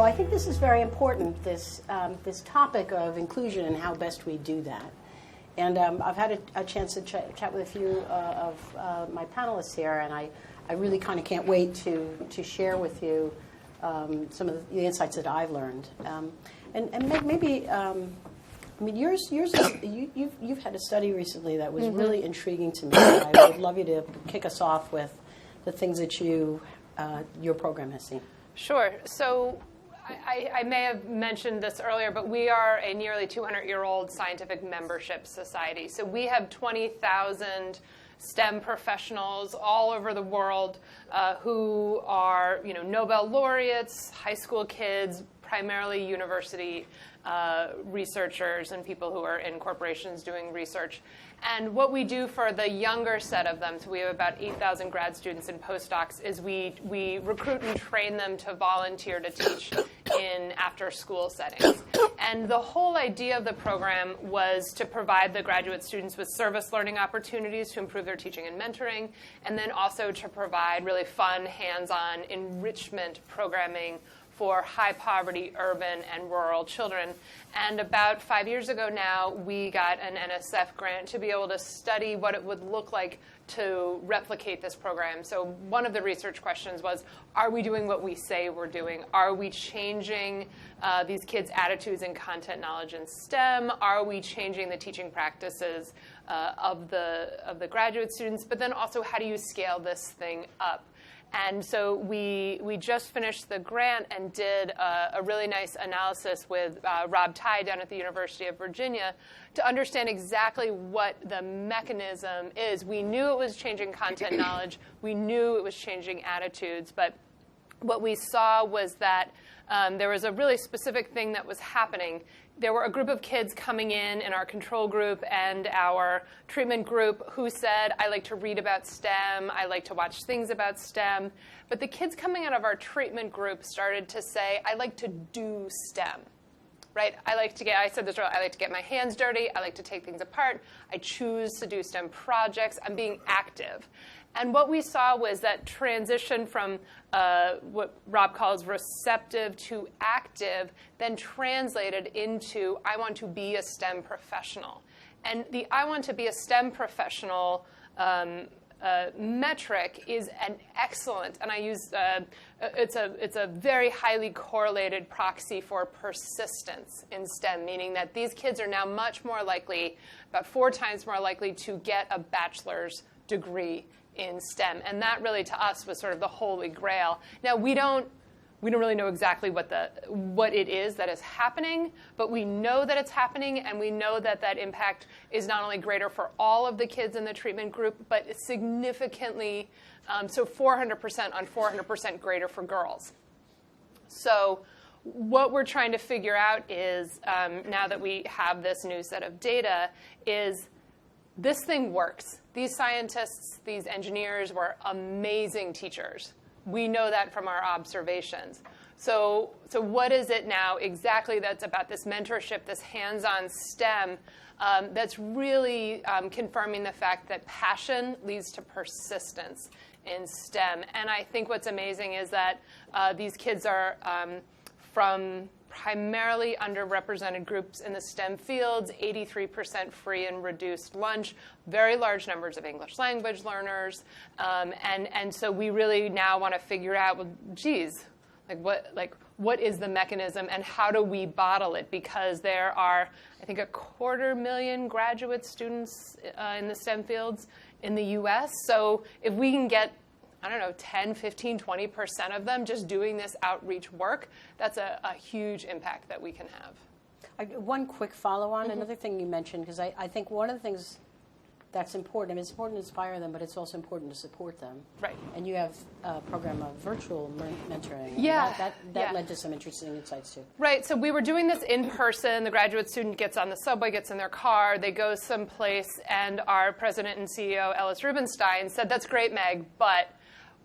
I think this is very important, this topic of inclusion and how best we do that. And I've had a chance to chat with a few of my panelists here, and I really kind of can't wait to share with you some of the insights that I've learned. And maybe, I mean, yours you've had a study recently that was really intriguing to me. I would love you to kick us off with the things that your program has seen. Sure. So I may have mentioned this earlier, but we are a nearly 200-year-old scientific membership society. So we have 20,000 STEM professionals all over the world who are, Nobel laureates, high school kids, primarily university researchers and people who are in corporations doing research. And what we do for the younger set of them, so we have about 8,000 grad students and postdocs, is we recruit and train them to volunteer to teach in after-school settings. And the whole idea of the program was to provide the graduate students with service learning opportunities to improve their teaching and mentoring, and then also to provide really fun, hands-on enrichment programming for high-poverty urban and rural children. And about 5 years ago now, we got an NSF grant to be able to study what it would look like to replicate this program. So one of the research questions was, are we doing what we say we're doing? Are we changing these kids' attitudes and content knowledge in STEM? Are we changing the teaching practices of the graduate students? But then also, how do you scale this thing up? And so we just finished the grant and did a really nice analysis with Rob Tye down at the University of Virginia to understand exactly what the mechanism is. We knew it was changing content knowledge. We knew it was changing attitudes. But what we saw was that there was a really specific thing that was happening. There were a group of kids coming in our control group and our treatment group who said, I like to read about STEM, I like to watch things about STEM. But the kids coming out of our treatment group started to say, I like to do STEM. Right? I said this earlier, I like to get my hands dirty, I like to take things apart, I choose to do STEM projects, I'm being active. And what we saw was that transition from what Rob calls receptive to active then translated into, I want to be a STEM professional. And the I want to be a STEM professional metric is an excellent, and I use, it's a very highly correlated proxy for persistence in STEM, meaning that these kids are now much more likely, about 4 times more likely to get a bachelor's degree in STEM. And that really, to us, was sort of the holy grail. Now, we don't really know exactly what it is that is happening, but we know that it's happening, and we know that that impact is not only greater for all of the kids in the treatment group, but significantly, so 400% on 400% greater for girls. So what we're trying to figure out is, now that we have this new set of data, is this thing works. These scientists, these engineers were amazing teachers. We know that from our observations. So what is it now exactly that's about this mentorship, this hands-on STEM, that's really confirming the fact that passion leads to persistence in STEM? And I think what's amazing is that these kids are from primarily underrepresented groups in the STEM fields, 83% free and reduced lunch, very large numbers of English language learners. And so we really now want to figure out, well, geez, what is the mechanism and how do we bottle it? Because there are, I think, 250,000 graduate students in the STEM fields in the US. So if we can get 10, 15, 20% of them just doing this outreach work, that's a huge impact that we can have. One quick follow-on, another thing you mentioned, because I think one of the things that's important, I mean, it's important to inspire them, but it's also important to support them. Right. And you have a program of virtual mentoring. Yeah. That led to some interesting insights, too. Right. So we were doing this in person. The graduate student gets on the subway, gets in their car, they go someplace, and our president and CEO, Ellis Rubinstein, said, that's great, Meg, but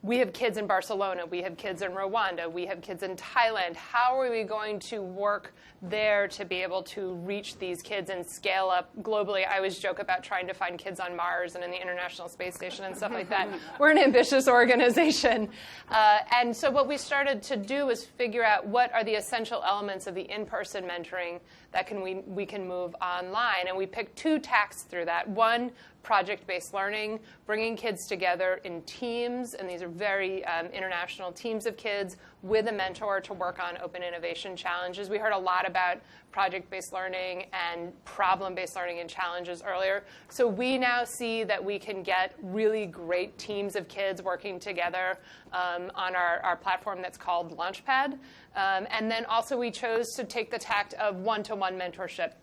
we have kids in Barcelona, we have kids in Rwanda, we have kids in Thailand. How are we going to work there to be able to reach these kids and scale up globally? I always joke about trying to find kids on Mars and in the International Space Station and stuff like that. We're an ambitious organization. And so what we started to do was figure out what are the essential elements of the in-person mentoring that we can move online. And we picked 2 tacks through that. One, project-based learning, bringing kids together in teams, and these are very international teams of kids with a mentor to work on open innovation challenges. We heard a lot about project-based learning and problem-based learning and challenges earlier. So we now see that we can get really great teams of kids working together on our platform that's called Launchpad. And then also we chose to take the tact of one-to-one mentorship.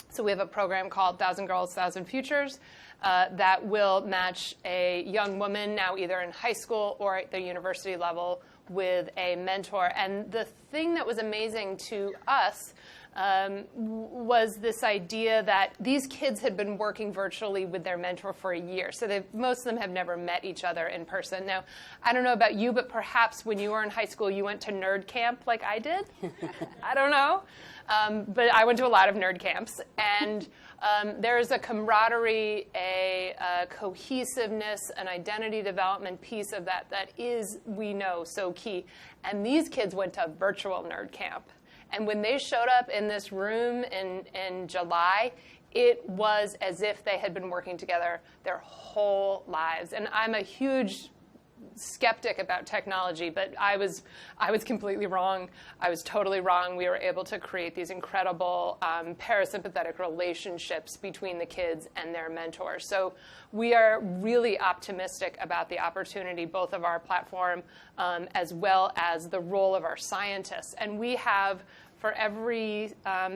So we have a program called 1,000 Girls, 1,000 Futures that will match a young woman now either in high school or at the university level with a mentor. And the thing that was amazing to us was this idea that these kids had been working virtually with their mentor for a year. So most of them have never met each other in person. Now, I don't know about you, but perhaps when you were in high school, you went to nerd camp like I did. I don't know. But I went to a lot of nerd camps. And there's a camaraderie, a cohesiveness, an identity development piece of that is, we know, so key. And these kids went to virtual nerd camp. And when they showed up in this room in July, it was as if they had been working together their whole lives. And I'm a huge skeptic about technology, but I was completely wrong. I was totally wrong. We were able to create these incredible parasympathetic relationships between the kids and their mentors. So we are really optimistic about the opportunity, both of our platform as well as the role of our scientists. And we have, for every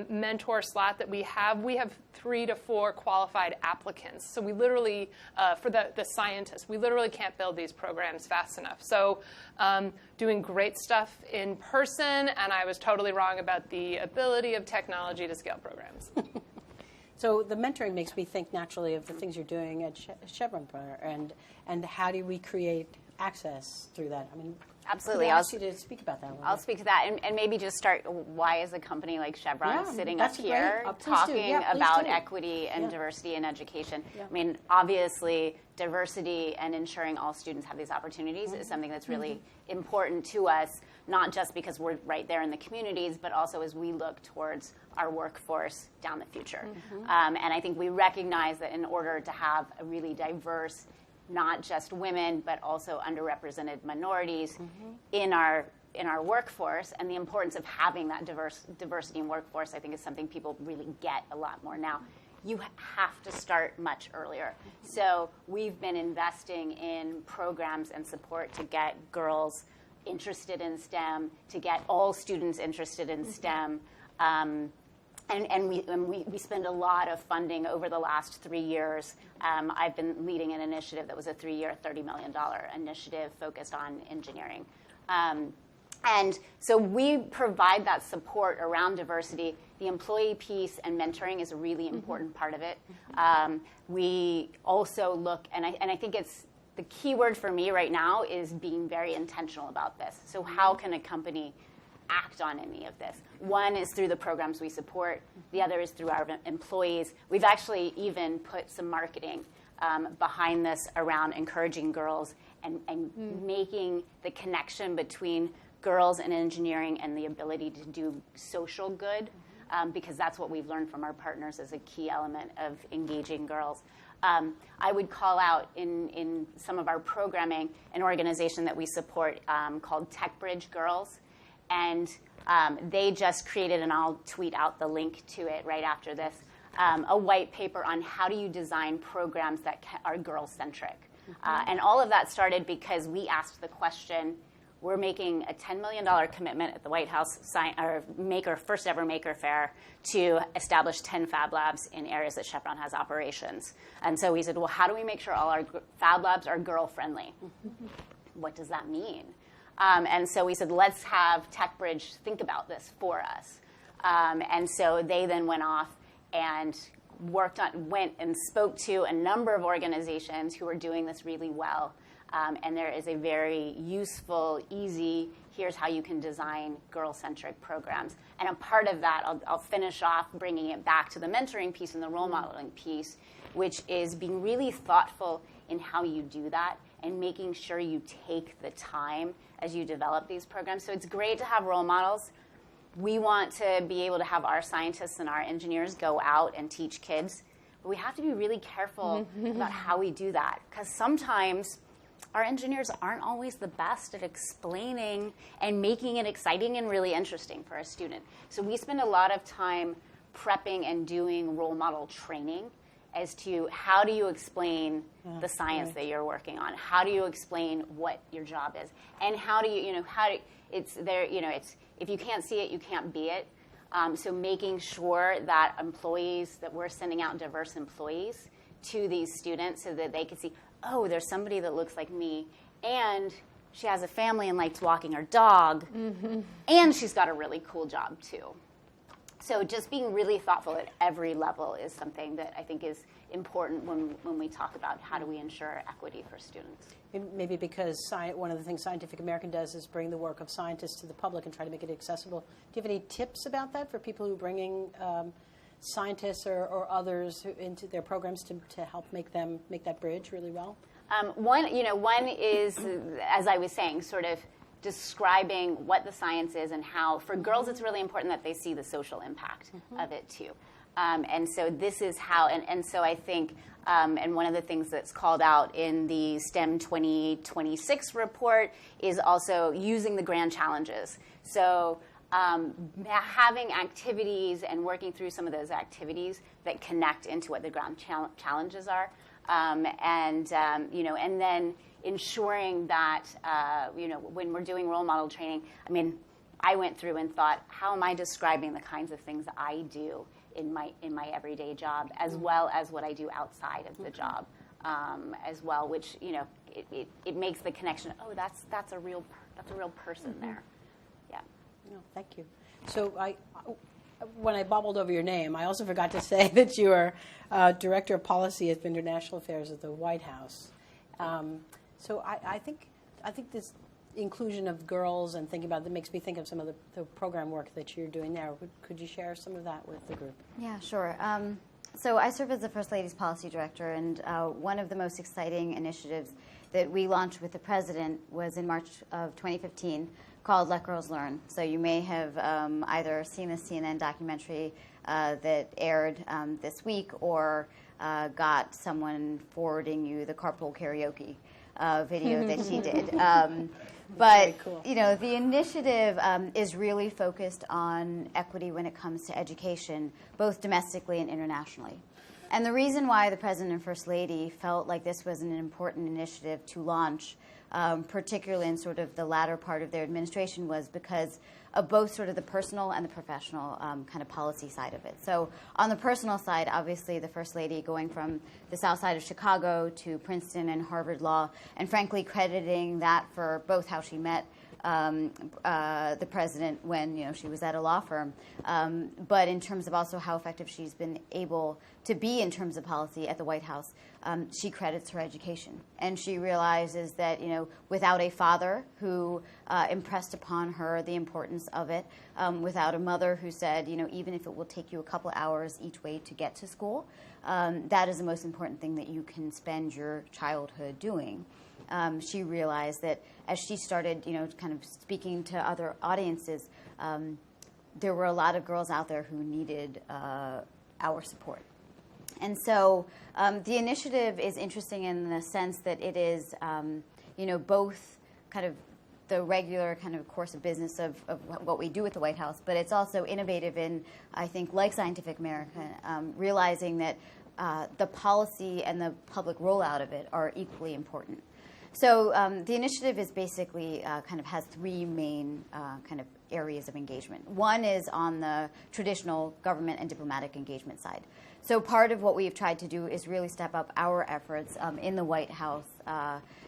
mentor slot that we have 3 to 4 qualified applicants. So we literally, for the scientists, we literally can't build these programs fast enough. So doing great stuff in person, and I was totally wrong about the ability of technology to scale programs. So the mentoring makes me think naturally of the things you're doing at Chevron, and how do we create access through that? I mean, absolutely. I'll ask you to speak about that. I'll speak to that, and maybe just start. Why is a company like Chevron sitting up here talking about equity and diversity in education? Yeah. I mean, obviously, diversity and ensuring all students have these opportunities is something that's really important to us. Not just because we're right there in the communities, but also as we look towards our workforce down the future. And I think we recognize that in order to have a really diverse, not just women, but also underrepresented minorities in our workforce, and the importance of having that diversity in workforce, I think is something people really get a lot more now. You have to start much earlier. So we've been investing in programs and support to get girls interested in STEM, to get all students interested in STEM. And we spend a lot of funding over the last 3 years. I've been leading an initiative that was a 3-year, $30 million initiative focused on engineering. And so we provide that support around diversity. The employee piece and mentoring is a really important part of it. We also look, and I think it's, the key word for me right now is being very intentional about this. So how can a company act on any of this? One is through the programs we support. The other is through our employees. We've actually even put some marketing behind this around encouraging girls and making the connection between girls and engineering and the ability to do social good, because that's what we've learned from our partners as a key element of engaging girls. I would call out in some of our programming an organization that we support called TechBridge Girls. And they just created, and I'll tweet out the link to it right after this, a white paper on how do you design programs that are girl-centric. And all of that started because we asked the question, we're making a $10 million commitment at the White House first ever Maker Fair to establish 10 Fab Labs in areas that Chevron has operations. And so we said, well, how do we make sure all our Fab Labs are girl-friendly? What does that mean? And so we said, let's have TechBridge think about this for us. And so they then went off and went and spoke to a number of organizations who were doing this really well. And there is a very useful, easy, here's how you can design girl-centric programs. And a part of that, I'll finish off bringing it back to the mentoring piece and the role modeling piece, which is being really thoughtful in how you do that and making sure you take the time as you develop these programs. So it's great to have role models. We want to be able to have our scientists and our engineers go out and teach kids. But we have to be really careful about how we do that, because sometimes our engineers aren't always the best at explaining and making it exciting and really interesting for a student. So we spend a lot of time prepping and doing role model training as to how do you explain the science that you're working on? How do you explain what your job is? And how do you, it's there, it's, if you can't see it, you can't be it. So making sure that employees, that we're sending out diverse employees to these students so that they can see, oh, there's somebody that looks like me, and she has a family and likes walking her dog, and she's got a really cool job too. So just being really thoughtful at every level is something that I think is important when we talk about how do we ensure equity for students. Maybe because one of the things Scientific American does is bring the work of scientists to the public and try to make it accessible. Do you have any tips about that for people who are bringing scientists or others into their programs to help make that bridge really well? One is, as I was saying, sort of describing what the science is and how. For girls, it's really important that they see the social impact of it too. And so this is how, and so I think, and one of the things that's called out in the STEM 2026 report is also using the grand challenges. So having activities and working through some of those activities that connect into what the grand challenges are. And then ensuring that, when we're doing role model training, I went through and thought, how am I describing the kinds of things I do in my everyday job, as well as what I do outside of the job, as well, which, it makes the connection, oh, that's a real person there. Yeah. No, thank you. So when I bobbled over your name, I also forgot to say that you are Director of Policy at International Affairs at the White House. So I think this inclusion of girls and thinking about that makes me think of some of the program work that you're doing there. Could you share some of that with the group? Yeah, sure. So I serve as the First Lady's Policy Director, and one of the most exciting initiatives that we launched with the President was in March of 2015 called Let Girls Learn. So you may have either seen the CNN documentary that aired this week or got someone forwarding you the carpool karaoke video that she did. But cool. The initiative is really focused on equity when it comes to education, both domestically and internationally. And the reason why the President and First Lady felt like this was an important initiative to launch, particularly in sort of the latter part of their administration, was because of both sort of the personal and the professional kind of policy side of it. So on the personal side, obviously the First Lady going from the south side of Chicago to Princeton and Harvard Law, and frankly crediting that for both how she met the President when she was at a law firm, but in terms of also how effective she's been able to be in terms of policy at the White House, she credits her education. And she realizes that without a father who impressed upon her the importance of it, without a mother who said, even if it will take you a couple hours each way to get to school, that is the most important thing that you can spend your childhood doing. She realized that as she started, kind of speaking to other audiences, there were a lot of girls out there who needed our support. And so the initiative is interesting in the sense that it is, both kind of the regular kind of course of business of what we do at the White House, but it's also innovative in, I think, like Scientific American, realizing that the policy and the public rollout of it are equally important. So the initiative is basically kind of has three main kind of areas of engagement. One is on the traditional government and diplomatic engagement side. So part of what we've tried to do is really step up our efforts in the White House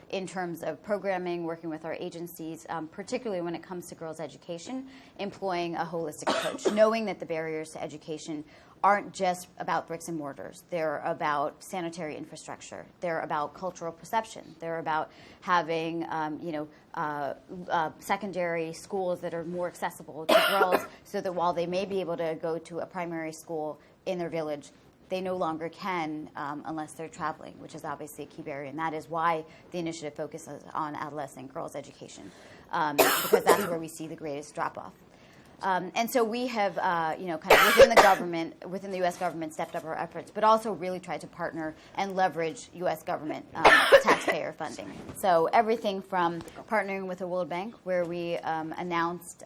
in terms of programming, working with our agencies, particularly when it comes to girls' education, employing a holistic approach, knowing that the barriers to education aren't just about bricks and mortars. They're about sanitary infrastructure. They're about cultural perception. They're about having, secondary schools that are more accessible to girls so that while they may be able to go to a primary school in their village, they no longer can unless they're traveling, which is obviously a key barrier. And that is why the initiative focuses on adolescent girls' education, because that's where we see the greatest drop-off. And so we have, kind of within the U.S. government, stepped up our efforts, but also really tried to partner and leverage U.S. government taxpayer funding. So everything from partnering with the World Bank, where we announced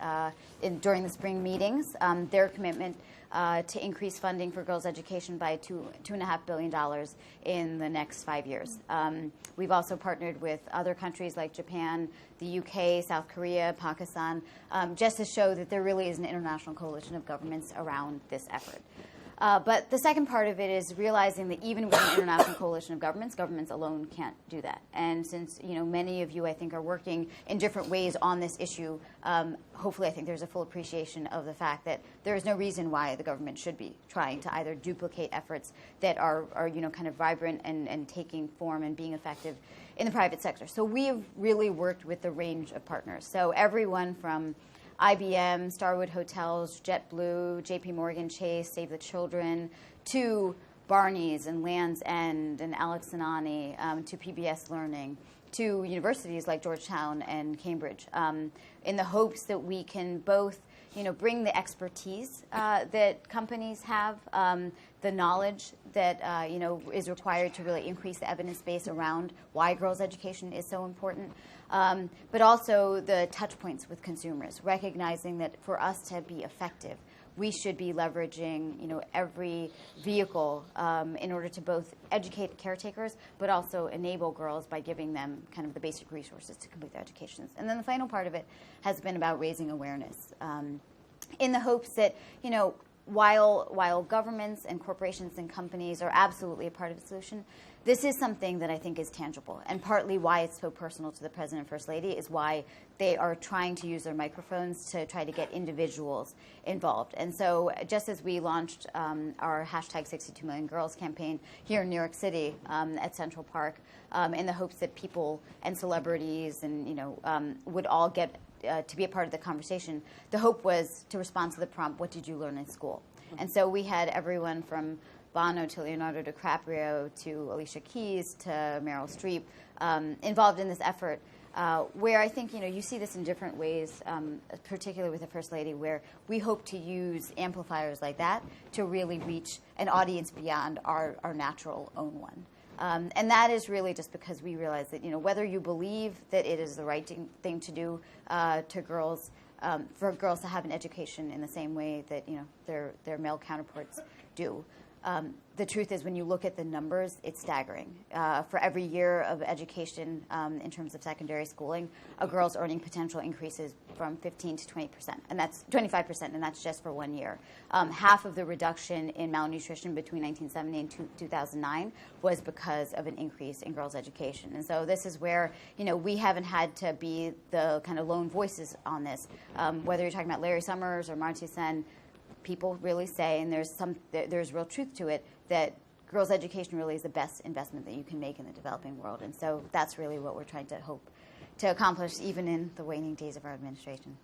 during the spring meetings their commitment to increase funding for girls' education by $2.5 billion in the next 5 years. We've also partnered with other countries like Japan, the UK, South Korea, Pakistan, just to show that there really is an international coalition of governments around this effort. But the second part of it is realizing that even with an international coalition of governments alone can't do that. And since many of you, I think, are working in different ways on this issue, hopefully I think there's a full appreciation of the fact that there is no reason why the government should be trying to either duplicate efforts that are kind of vibrant and taking form and being effective in the private sector. So we have really worked with a range of partners. So everyone from IBM, Starwood Hotels, JetBlue, JP Morgan Chase, Save the Children, to Barney's and Land's End and Alex Zanani, to PBS Learning, to universities like Georgetown and Cambridge, in the hopes that we can both bring the expertise that companies have, the knowledge that is required to really increase the evidence base around why girls' education is so important, but also the touch points with consumers, recognizing that for us to be effective, we should be leveraging every vehicle in order to both educate caretakers, but also enable girls by giving them kind of the basic resources to complete their educations. And then the final part of it has been about raising awareness, in the hopes that while governments and corporations and companies are absolutely a part of the solution, this is something that I think is tangible, and partly why it's so personal to the President and First Lady is why they are trying to use their microphones to try to get individuals involved. And so just as we launched our hashtag 62 Million Girls campaign here in New York City at Central Park in the hopes that people and celebrities and would all get to be a part of the conversation, the hope was to respond to the prompt, what did you learn in school? And so we had everyone from Bono to Leonardo DiCaprio to Alicia Keys to Meryl Streep involved in this effort, where I think you see this in different ways, particularly with the First Lady, where we hope to use amplifiers like that to really reach an audience beyond our natural own one. And that is really just because we realize that whether you believe that it is the right thing to do to girls, for girls to have an education in the same way that their male counterparts do. The truth is, when you look at the numbers, it's staggering. For every year of education in terms of secondary schooling, a girl's earning potential increases from 15 to 20%, and that's 25%, and that's just for 1 year. Half of the reduction in malnutrition between 1970 and 2009 was because of an increase in girls' education. And so this is where we haven't had to be the kind of lone voices on this. Whether you're talking about Larry Summers or Amartya Sen, people really say, and there's real truth to it, that girls' education really is the best investment that you can make in the developing world. And so that's really what we're trying to hope to accomplish, even in the waning days of our administration.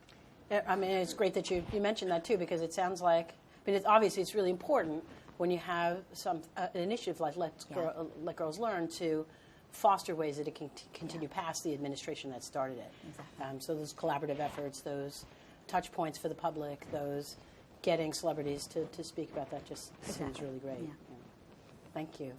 Yeah, I mean, it's great that you mentioned that, too, because it sounds like, obviously it's really important when you have an initiative like Let Girls Learn to foster ways that it can continue past the administration that started it. Exactly. So those collaborative efforts, those touch points for the public, those getting celebrities to speak about that just seems really great. Yeah. Yeah. Thank you.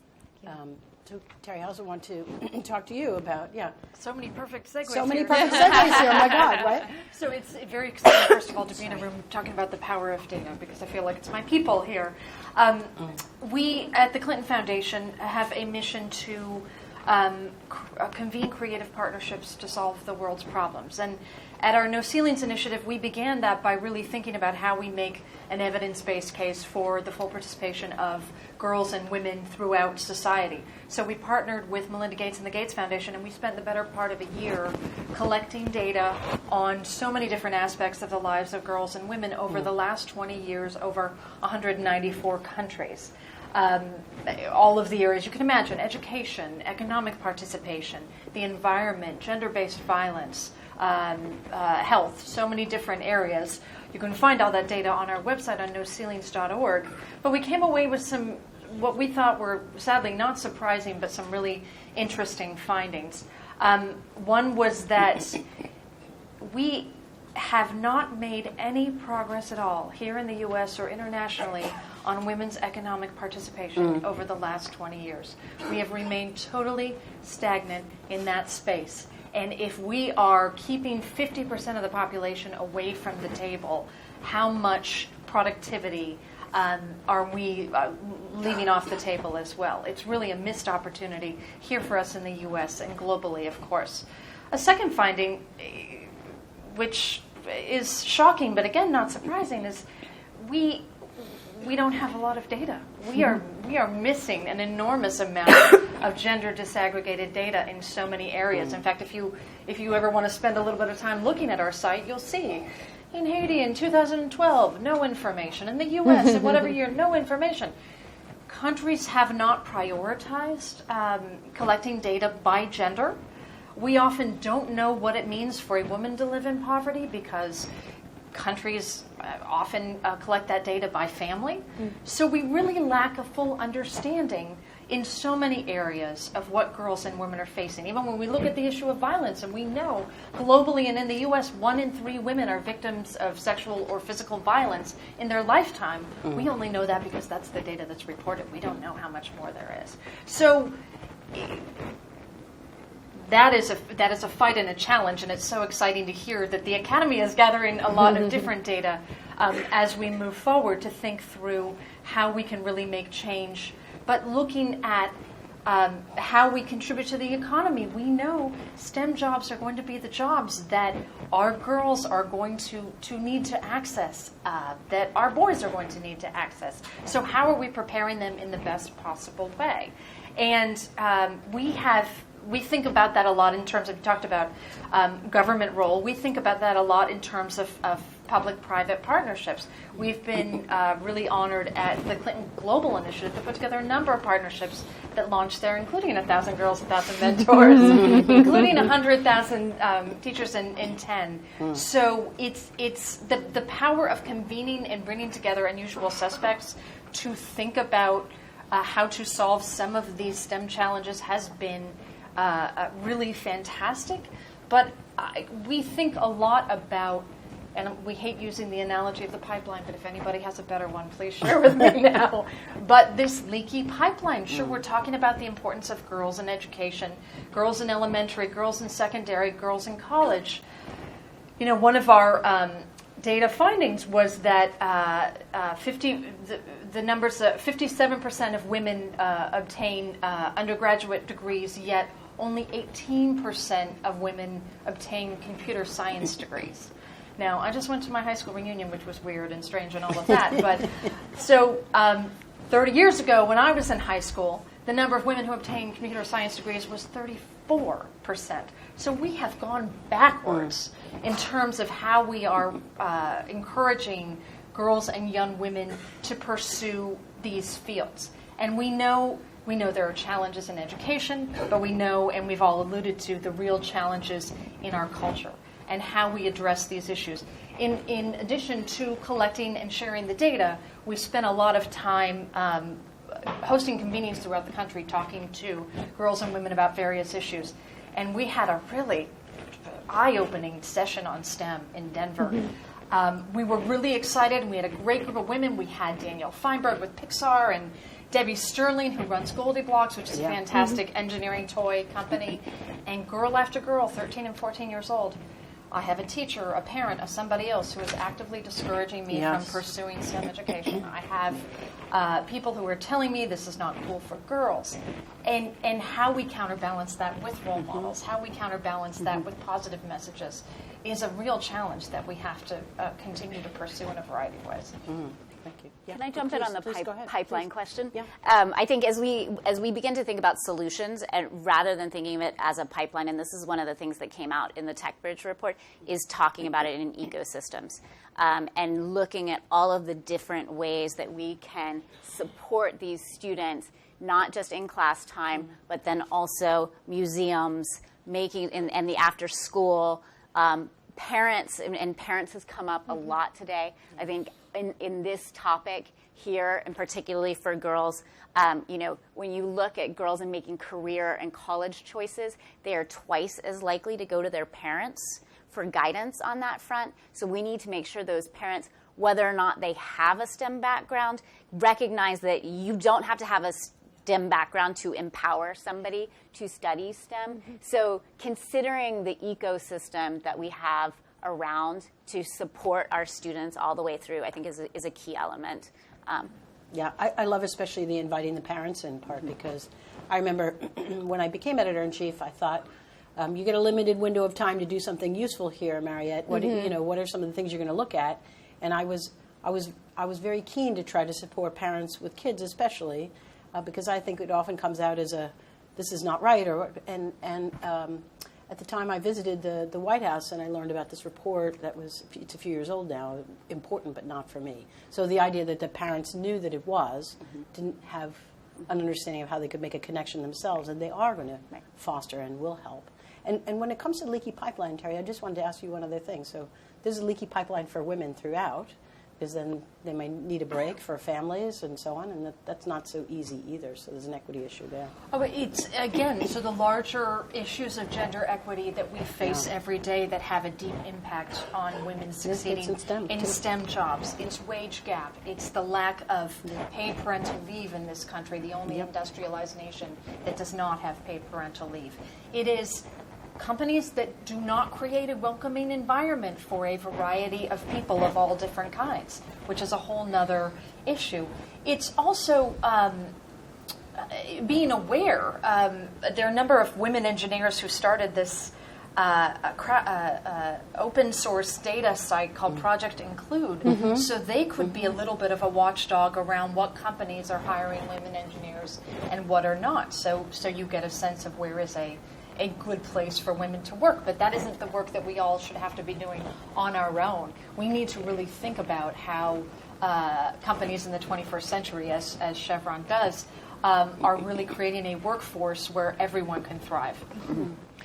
So, Terri, I also want to talk to you about, So many perfect segues So many perfect segues here, oh my God, right? So it's very exciting, first of all, to be in a room talking about the power of data, because I feel like it's my people here. We, at the Clinton Foundation, have a mission to convene creative partnerships to solve the world's problems. And at our No Ceilings initiative, we began that by really thinking about how we make an evidence-based case for the full participation of girls and women throughout society. So we partnered with Melinda Gates and the Gates Foundation, and we spent the better part of a year collecting data on so many different aspects of the lives of girls and women over the last 20 years, over 194 countries. All of the areas you can imagine: education, economic participation, the environment, gender-based violence, health, so many different areas. You can find all that data on our website on noceilings.org. But we came away with some, what we thought were sadly not surprising, but some really interesting findings. One was that we have not made any progress at all here in the U.S. or internationally on women's economic participation over the last 20 years. We have remained totally stagnant in that space. And if we are keeping 50% of the population away from the table, how much productivity are we leaving off the table as well? It's really a missed opportunity here for us in the U.S. and globally, of course. A second finding, which is shocking, but again not surprising, is we don't have a lot of data. We are missing an enormous amount of gender disaggregated data in so many areas. In fact, if you ever want to spend a little bit of time looking at our site, you'll see in Haiti in 2012, no information. In the U.S. in whatever year, no information. Countries have not prioritized collecting data by gender. We often don't know what it means for a woman to live in poverty because countries often collect that data by family. So we really lack a full understanding in so many areas of what girls and women are facing. Even when we look at the issue of violence, and we know globally and in the U.S., 1 in 3 women are victims of sexual or physical violence in their lifetime. We only know that because that's the data that's reported. We don't know how much more there is. So that is a fight and a challenge, and it's so exciting to hear that the Academy is gathering a lot of different data as we move forward to think through how we can really make change. But looking at how we contribute to the economy, we know STEM jobs are going to be the jobs that our girls are going to need to access, that our boys are going to need to access. So how are we preparing them in the best possible way? And we think about that a lot in terms of, you talked about government role. We think about that a lot in terms of public-private partnerships. We've been really honored at the Clinton Global Initiative to put together a number of partnerships that launched there, including 1,000 Girls, 1,000 Mentors, including 100,000 teachers in 10. So it's the power of convening and bringing together unusual suspects to think about how to solve some of these STEM challenges has been really fantastic. But we think a lot about, and we hate using the analogy of the pipeline, but if anybody has a better one, please share with me now. But this leaky pipeline, sure, we're talking about the importance of girls in education, girls in elementary, girls in secondary, girls in college. You know, one of our data findings was that 57% of women obtain undergraduate degrees, yet only 18% of women obtain computer science degrees. Now, I just went to my high school reunion, which was weird and strange and all of that. But so 30 years ago, when I was in high school, the number of women who obtained computer science degrees was 34%. So we have gone backwards in terms of how we are encouraging girls and young women to pursue these fields. And we know there are challenges in education, but we know, and we've all alluded to, the real challenges in our culture and how we address these issues. In addition to collecting and sharing the data, we spent a lot of time hosting convenings throughout the country talking to girls and women about various issues. And we had a really eye-opening session on STEM in Denver. We were really excited, and we had a great group of women. We had Danielle Feinberg with Pixar and Debbie Sterling, who runs Goldie Blocks, which is a fantastic engineering toy company. And girl after girl, 13 and 14 years old, I have a teacher, a parent, or somebody else who is actively discouraging me from pursuing STEM education. I have people who are telling me this is not cool for girls. And how we counterbalance that with role models, how we counterbalance that with positive messages is a real challenge that we have to continue to pursue in a variety of ways. Thank you. Yeah. Can I jump in on the pipeline question? Yeah. I think as we begin to think about solutions, and rather than thinking of it as a pipeline, and this is one of the things that came out in the TechBridge report, is talking about it in ecosystems and looking at all of the different ways that we can support these students, not just in class time, but then also museums, and the after school. Parents, and parents has come up a lot today. I think in this topic here, and particularly for girls, when you look at girls and making career and college choices, they are twice as likely to go to their parents for guidance on that front. So we need to make sure those parents, whether or not they have a STEM background, recognize that you don't have to have a STEM background to empower somebody to study STEM. So considering the ecosystem that we have around to support our students all the way through, I think is a key element. I love especially the inviting the parents in part, because I remember when I became editor-in-chief, I thought, you get a limited window of time to do something useful here, Mariette. What what are some of the things you're going to look at? And I was very keen to try to support parents with kids, especially. Because I think it often comes out as this is not right, at the time I visited the White House and I learned about this report it's a few years old now, important but not for me. So the idea that the parents knew that it was, didn't have an understanding of how they could make a connection themselves, and they are going to foster and will help. And when it comes to leaky pipeline, Terri, I just wanted to ask you one other thing. So there's a leaky pipeline for women throughout, because then they may need a break for families and so on, and that's not so easy either. So there's an equity issue there. Oh, but it's, again, so the larger issues of gender equity that we face every day that have a deep impact on women succeeding in STEM jobs. It's wage gap. It's the lack of paid parental leave in this country, the only industrialized nation that does not have paid parental leave. It is companies that do not create a welcoming environment for a variety of people of all different kinds, which is a whole nother issue. It's also being aware. There are a number of women engineers who started this open source data site called Project Include, so they could be a little bit of a watchdog around what companies are hiring women engineers and what are not. So you get a sense of where is a good place for women to work. But that isn't the work that we all should have to be doing on our own. We need to really think about how companies in the 21st century, as Chevron does, are really creating a workforce where everyone can thrive.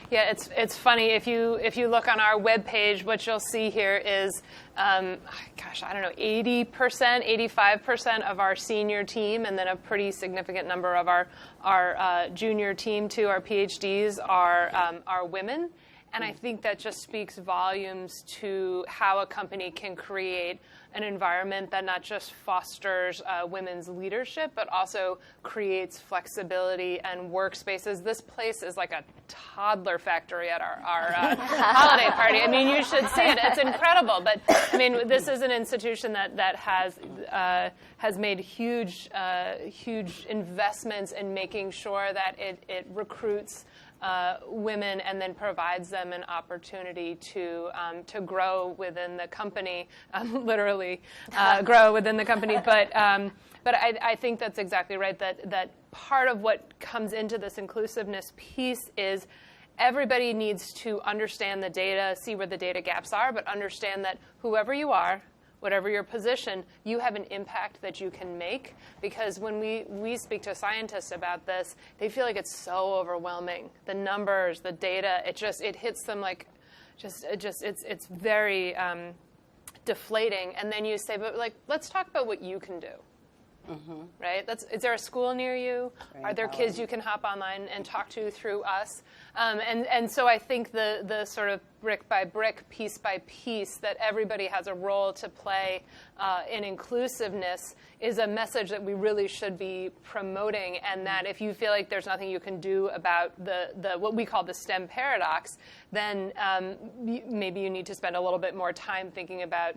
Yeah, it's funny. If you look on our webpage, what you'll see here is, 80%, 85% of our senior team, and then a pretty significant number of our junior team too, our PhDs, are women. And I think that just speaks volumes to how a company can create an environment that not just fosters women's leadership, but also creates flexibility and workspaces. This place is like a toddler factory at our holiday party. I mean, you should see it. It's incredible. But I mean, this is an institution that has made huge investments in making sure that it recruits women and then provides them an opportunity to grow within the company, literally grow within the company. But I think that's exactly right. That part of what comes into this inclusiveness piece is everybody needs to understand the data, see where the data gaps are, but understand that whoever you are, whatever your position, you have an impact that you can make. Because when we speak to scientists about this, they feel like it's so overwhelming. The numbers, the data, it hits them like, it's very deflating. And then you say, but like, let's talk about what you can do. Right? Is there a school near you? Are there kids you can hop online and talk to through us? And so I think the sort of brick by brick, piece by piece, that everybody has a role to play in inclusiveness is a message that we really should be promoting, and that if you feel like there's nothing you can do about the what we call the STEM paradox, then maybe you need to spend a little bit more time thinking about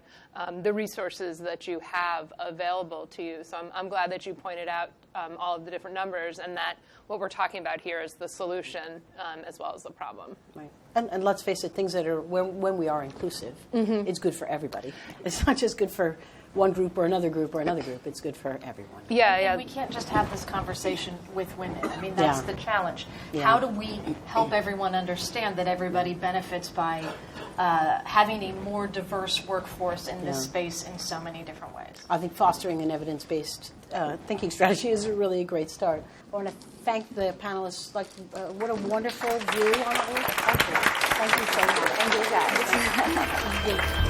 the resources that you have available to you. So I'm glad that you pointed out all of the different numbers, and that what we're talking about here is the solution as well as the problem. Right. And let's face it, things that are, when we are inclusive, it's good for everybody. It's not just good for one group or another group or another group. It's good for everyone. And we can't just have this conversation with women. I mean, that's the challenge. How do we help everyone understand that everybody benefits by having a more diverse workforce in this space in so many different ways? I think fostering an evidence-based thinking strategy is really a great start. I want to thank the panelists. What a wonderful view on it. Thank you so much. Thank you, guys.